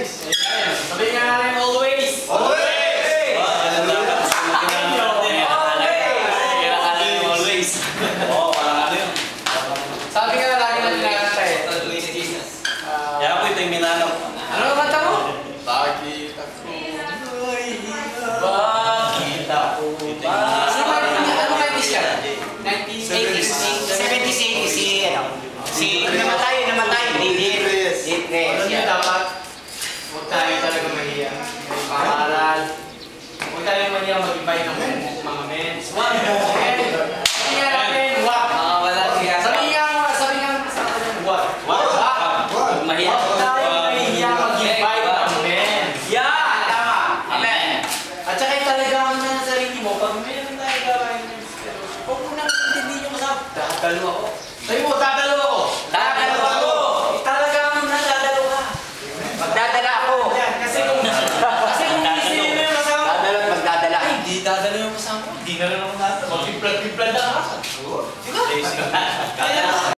guys. Sabi nga natin always. Always! Alam na. Always. Oo, parang ano yun. Sabi nga lagi natin nakakanta eh. Kaya ako ito yung minanaw. Ano ang kanta mo? Bakit ako? Bakit ako ba? Ano 90s yan? 90s, 70s, 80s, si namatay, Didris. Alam niyo dapat, huwag tayo talaga mahiya. May pangaral. Huwag tayo mahiya mag-invite ng mga mens. Wag! Sabi nga natin, wag! Sabi nga wag! Wag! Mahiya. Huwag tayo mahiya mag-invite ng mens. Yan! Tama! Amen! At saka talagaan mo na sa sarili mo, pag mayroon tayo gawin ng pero huwag mo nang intindihin yung kasama. Dadalo ako. Sabi mo, dadalo ako. Dadalo ako! Talagaan mo na, dadalo ka. Magdadala ako! Yan, kasi kung iisipin mo yung kasama mo, Dadalo at magdadala. ay, hindi dadalo yung kasama mo. Hindi na rin ako dadalo. Mag-pimplad na ka. Diba? Kaya